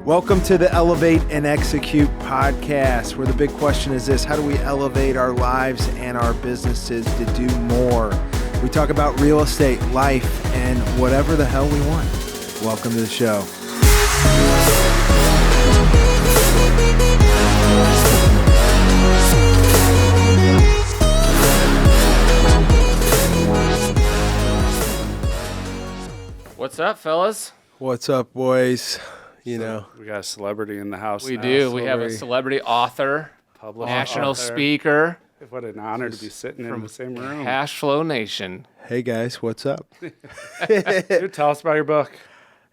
Welcome to the Elevate and Execute podcast, where the big question is this: how do we elevate our lives and our businesses to do more? We talk about real estate, life, and whatever the hell we want. Welcome to the show. What's up, fellas? What's up, boys? You know, we got a celebrity in the house. We do. We have a celebrity author, national speaker. What an honor to be sitting in the same room. Cash Flow Nation. Hey guys, what's up? Dude, tell us about your book.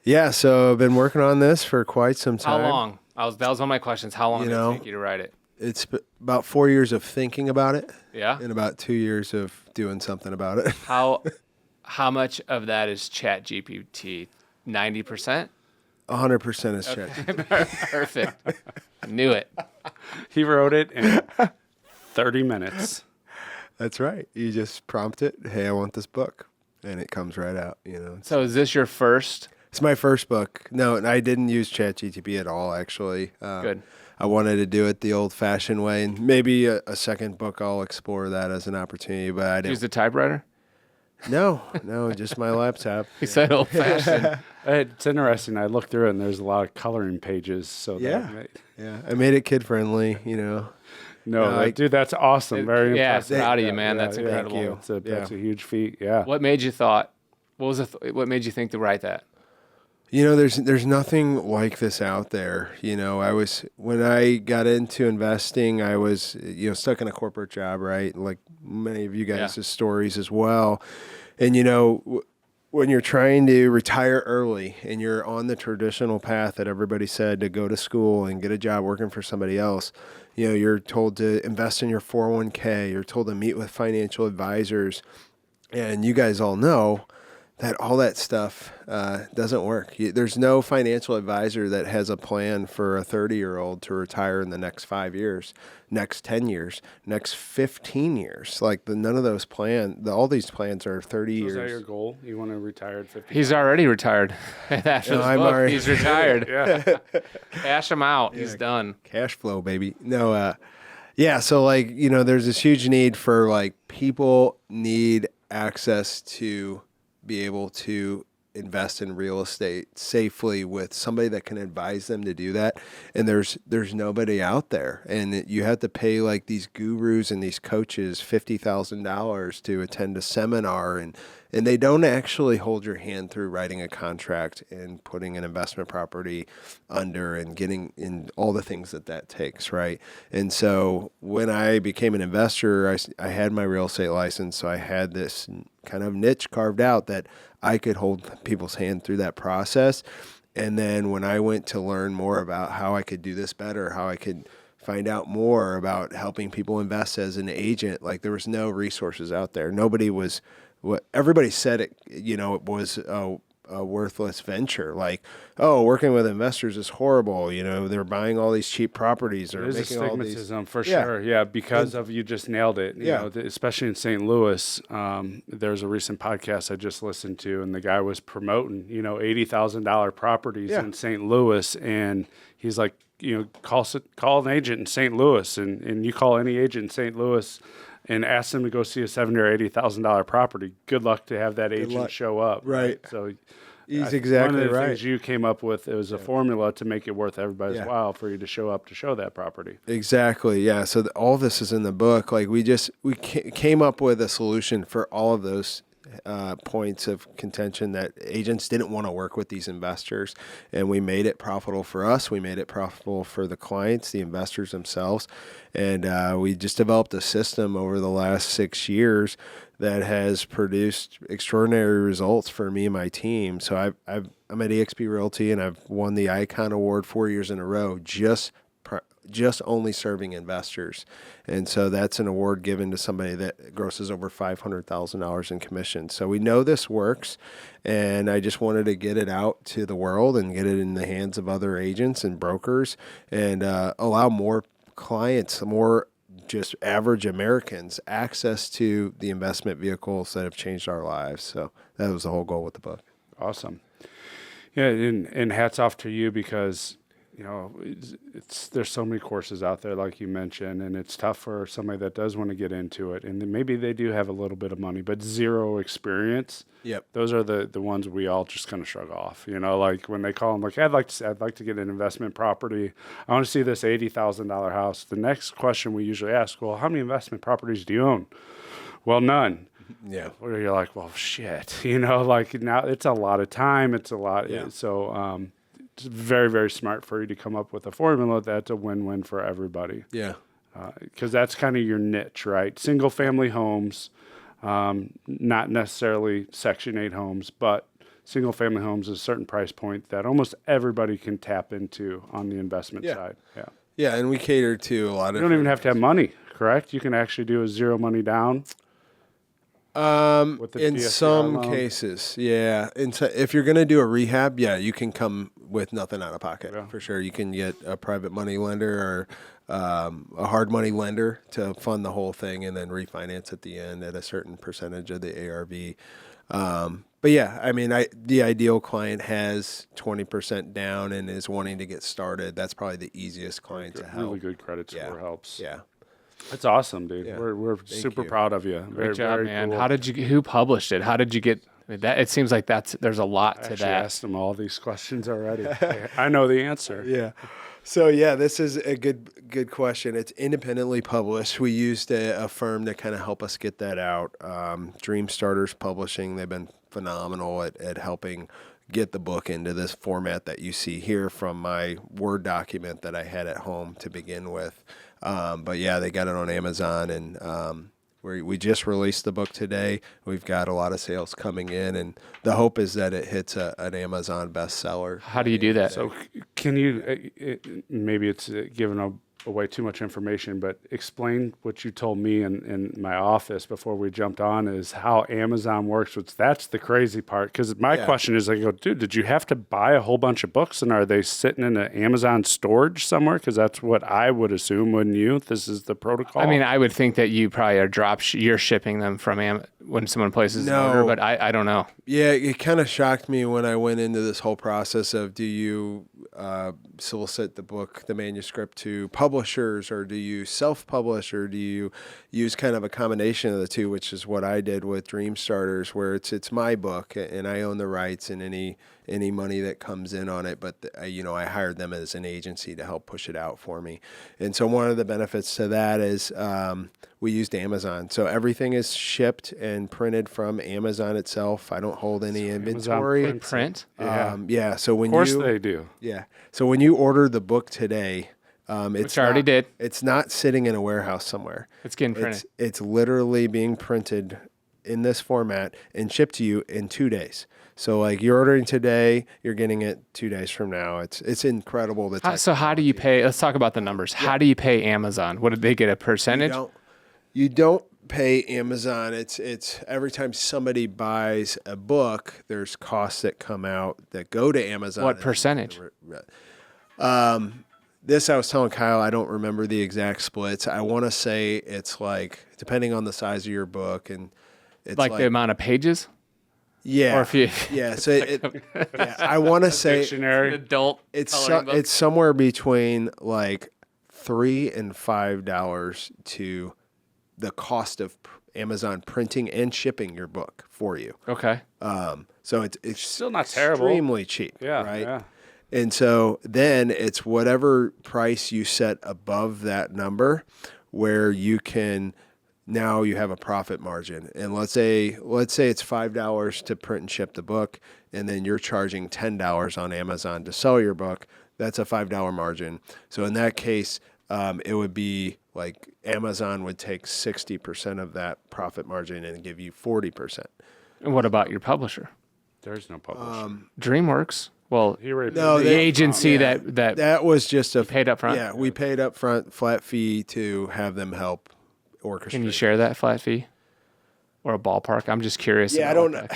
Yeah, so I've been working on this for quite some time. How long? That was one of my questions. How long did it take you to write it? It's about 4 years of thinking about it. Yeah. And about 2 years of doing something about it. How much of that is Chat GPT? 90%? 100% is Chat. Perfect. Knew it. He wrote it in 30 minutes. That's right. You just prompt it, hey, I want this book, and it comes right out. You know. So is this your first? It's my first book. No, and I didn't use ChatGPT at all, actually. Good. I wanted to do it the old-fashioned way, and maybe a second book I'll explore that as an opportunity, but I didn't. Use the typewriter? No, just my laptop. He said old-fashioned. It's interesting. I looked through it, and there's a lot of coloring pages. So Yeah, I made it kid-friendly, you know. No, dude, that's awesome. Very impressive. Yeah, proud of you, man. That's incredible. Thank you. That's a huge feat. Yeah. What made you what made you think to write that? You know, there's nothing like this out there. You know, when I got into investing, I was, stuck in a corporate job, right? Like many of you guys' stories as well. And, when you're trying to retire early and you're on the traditional path that everybody said to go to school and get a job working for somebody else, you're told to invest in your 401k. You're told to meet with financial advisors. And you guys all know that all that stuff doesn't work. There's no financial advisor that has a plan for a 30-year-old to retire in the next 5 years, next 10 years, next 15 years. Like none of those all these plans are 30 years. Is that your goal? You want to retire at 50? He's already retired. After this book, he's retired. Yeah. Cash him out. He's done. Cash flow, baby. No, so there's this huge need for people need access to be able to invest in real estate safely with somebody that can advise them to do that. And there's nobody out there. And you have to pay these gurus and these coaches $50,000 to attend a seminar. And they don't actually hold your hand through writing a contract and putting an investment property under and getting in all the things that takes, right? And so when I became an investor, I had my real estate license. So I had this kind of niche carved out that I could hold people's hand through that process. And then when I went to learn more about how I could do this better, how I could find out more about helping people invest as an agent, there was no resources out there. Nobody was what everybody said it was a worthless venture. Working with investors is horrible. They're buying all these cheap properties or There's making a all these. stigmatism for sure. Yeah, because you just nailed it. You know, especially in St. Louis. There's a recent podcast I just listened to, and the guy was promoting $80,000 properties in St. Louis, and he's like, call an agent in St. Louis, and you call any agent in St. Louis and ask them to go see a $70,000 or $80,000 property. Good luck to have that agent show up. Right. So he's exactly one of the right. things you came up with, it was a formula to make it worth everybody's while for you to show up to show that property. Exactly. Yeah. So all this is in the book. We came up with a solution for all of those points of contention that agents didn't want to work with these investors, and we made it profitable for us. We made it profitable for the clients, the investors themselves, and we just developed a system over the last 6 years that has produced extraordinary results for me and my team. So I'm at eXp Realty, and I've won the Icon Award 4 years in a row just only serving investors. And so that's an award given to somebody that grosses over $500,000 in commission. So we know this works, and I just wanted to get it out to the world and get it in the hands of other agents and brokers and allow more clients, more just average Americans, access to the investment vehicles that have changed our lives. So that was the whole goal with the book. Awesome. Yeah, and hats off to you, because there's so many courses out there, like you mentioned, and it's tough for somebody that does want to get into it. And then maybe they do have a little bit of money, but zero experience. Yep. Those are the ones we all just kind of shrug off. Like when they call them, like, I'd like to get an investment property. I want to see this $80,000 house. The next question we usually ask, well, how many investment properties do you own? Well, none. Yeah. Where you're like, well, shit, like now it's a lot of time. It's a lot. Yeah. So, it's very, very smart for you to come up with a formula that's a win-win for everybody. Yeah. Because that's kind of your niche, right? Single-family homes, not necessarily Section 8 homes, but single-family homes is a certain price point that almost everybody can tap into on the investment side. Yeah. Yeah, and we cater to a lot of. You don't even have to have money, correct? You can actually do a zero money down. In some cases, yeah. If you're going to do a rehab, yeah, you can come with nothing out of pocket for sure. You can get a private money lender or a hard money lender to fund the whole thing and then refinance at the end at a certain percentage of the ARV. But yeah, I mean, the ideal client has 20% down and is wanting to get started. That's probably the easiest client to help. Really good credit score helps. Yeah. That's awesome, dude. Yeah. We're super proud of you. Great job, very man. cool. Who published it? How did you get that? It seems like there's a lot to I that. asked them all these questions already. I know the answer. Yeah. So yeah, this is a good question. It's independently published. We used a firm to kind of help us get that out. Dream Starters Publishing. They've been phenomenal at helping get the book into this format that you see here from my Word document that I had at home to begin with. But yeah, they got it on Amazon, and we just released the book today. We've got a lot of sales coming in, and the hope is that it hits an Amazon bestseller. How do you do that? So can you, maybe it's giving away too much information, but explain what you told me in my office before we jumped on is how Amazon works, which that's the crazy part. Because my question is, I go, dude, did you have to buy a whole bunch of books, and are they sitting in an Amazon storage somewhere? Because that's what I would assume, wouldn't you? This is the protocol. I mean, I would think that you probably are you're shipping them from when someone places an order, but I don't know. Yeah, it kind of shocked me when I went into this whole process of, do you solicit the manuscript to publishers, or do you self-publish, or do you use kind of a combination of the two, which is what I did with Dream Starters, where it's my book and I own the rights and any money that comes in on it, but I hired them as an agency to help push it out for me. And so one of the benefits to that is we used Amazon. So everything is shipped and printed from Amazon itself. I don't hold any inventory. Print? Yeah. So when of course they do. Yeah. So when you order the book today, Which I already did. It's not sitting in a warehouse somewhere. It's getting printed. It's literally being printed in this format and shipped to you in 2 days. So like you're ordering today, you're getting it 2 days from now. It's incredible. So how do you pay? Let's talk about the numbers. How do you pay Amazon? What did they get, a percentage? You don't pay Amazon. It's every time somebody buys a book, there's costs that come out that go to Amazon. What percentage? This I was telling Kyle, I don't remember the exact splits. I want to say it's like, depending on the size of your book, and it's like the amount of pages? Yeah. Or if you yeah. So I want to say dictionary. Adult. It's somewhere between like $3 and $5 to the cost of Amazon printing and shipping your book for you. Okay. So it's still not terrible. Extremely cheap. Yeah. Right. Yeah. And so then it's whatever price you set above that number, where you can. Now you have a profit margin. And let's say it's $5 to print and ship the book, and then you're charging $10 on Amazon to sell your book. That's a $5 margin. So in that case, it would be like Amazon would take 60% of that profit margin and give you 40%. And what about your publisher? There's no publisher. DreamWorks. Well, the agency that was just paid up front. Yeah, we paid up front, flat fee to have them help orchestrate. Can you share that flat fee or a ballpark? I'm just curious. Yeah, I don't know.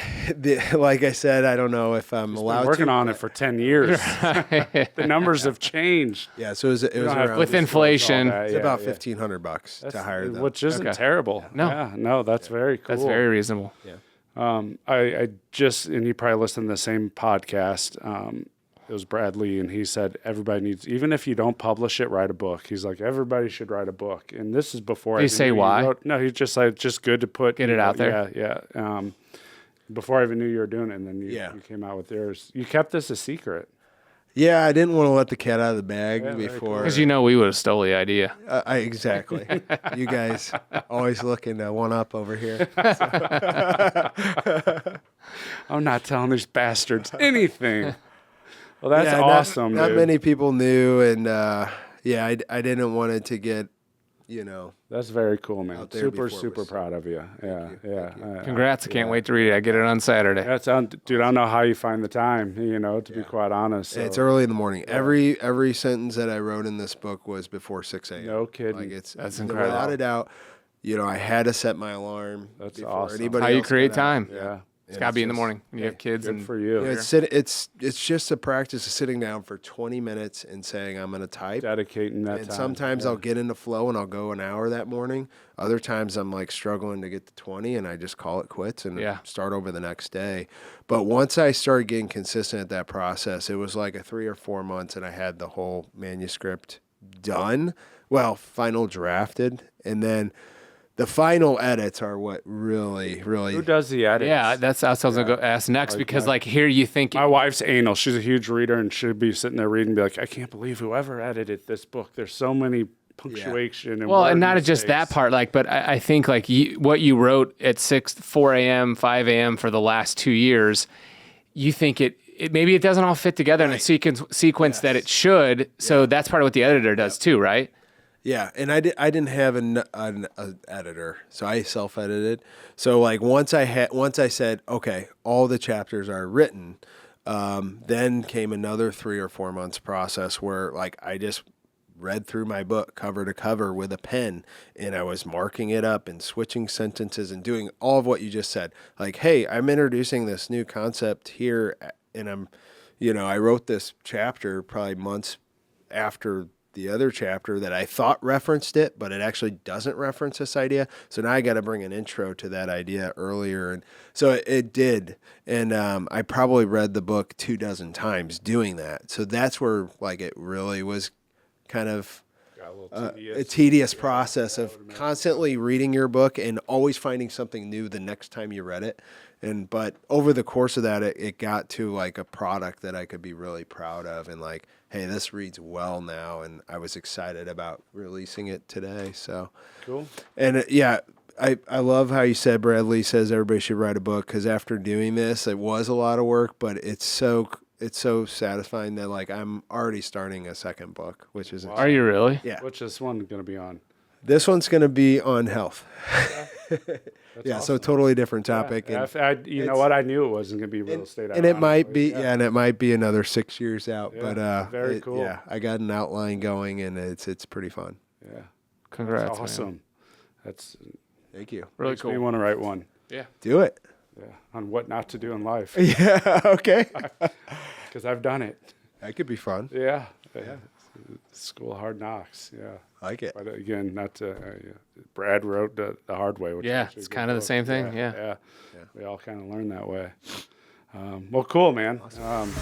Like I said, I don't know if I'm allowed to. Working on it for 10 years. The numbers have changed. Yeah, so it was around, with inflation. It's about $1,500 to hire them. Which isn't terrible. No. That's very cool. That's very reasonable. Yeah. I just, and you probably listened to the same podcast. was Bradley, and he said everybody needs, even if you don't publish it, write a book. He's like, everybody should write a book. And this is before. Did he say why? No, he's just like, just good to get it out there. Yeah. Before I even knew you were doing it, and then you came out with yours. You kept this a secret. Yeah, I didn't want to let the cat out of the bag before. Because we would have stole the idea. Exactly. You guys always looking to one up over here. I'm not telling these bastards anything. Well, that's awesome. Not dude. many people knew, and I didn't want it to get, That's very cool, man. Super was. proud of you. Yeah. Congrats! I can't wait to read it. I get it on Saturday. Dude, I don't know how you find the time. To be quite honest. So. It's early in the morning. Every sentence that I wrote in this book was before 6 a.m. No kidding. That's incredible. Without a doubt, I had to set my alarm. That's before awesome. anybody How you else create got out. time? Yeah. It's got to be in the morning. You have kids, Good and for you. It's just a practice of sitting down for 20 minutes and saying I'm going to type. Dedicating that And time. sometimes I'll get into flow and I'll go an hour that morning. Other times I'm like struggling to get to 20 and I just call it quits and start over the next day. But once I started getting consistent at that process, it was like a 3 or 4 months and I had the whole manuscript done. Well, final drafted. And then the final edits are what really. Who does the edits? Yeah, that's what I was going to ask next, because here you think my wife's anal. She's a huge reader, and she'd be sitting there reading, and be like, I can't believe whoever edited this book. There's so many punctuation and and not just that part. But I think what you wrote at 4 a.m., 5 a.m. for the last 2 years, you think it maybe it doesn't all fit together in a sequence that it should. So that's part of what the editor does too, right? Yeah, and I didn't have an editor, so I self-edited. So once I said, okay, all the chapters are written, then came another 3 or 4 months process where I just read through my book cover to cover with a pen, and I was marking it up and switching sentences and doing all of what you just said. Hey, I'm introducing this new concept here, and I wrote this chapter probably months after the other chapter that I thought referenced it, but it actually doesn't reference this idea. So now I got to bring an intro to that idea earlier. And so it did. And I probably read the book 24 times doing that. So that's where it really was kind of a tedious process of constantly reading your book and always finding something new the next time you read it. But over the course of that, it got to a product that I could be really proud of and hey, this reads well now. And I was excited about releasing it today. So cool. And I love how you said Bradley says everybody should write a book, because after doing this, it was a lot of work, but it's so satisfying that I'm already starting a second book, which is Are you really? Yeah. What's this one going to be on? This one's going to be on health. Yeah, awesome. So totally different topic. Yeah, and you know what? I knew it wasn't going to be real estate. And it might be, and it might be another 6 years out. Yeah, but very cool. Yeah, I got an outline going, and it's pretty fun. Yeah, congrats! That's awesome. Man. That's thank you. Really cool. You want to write one? Yeah, do it. Yeah, on what not to do in life. Yeah, okay. Because I've done it. That could be fun. Yeah. School of Hard Knocks. Yeah, I like it. But again, not to. Brad wrote the hard way. Which it's kind of the same thing. Yeah. We all kind of learn that way. Well, cool, man. Awesome.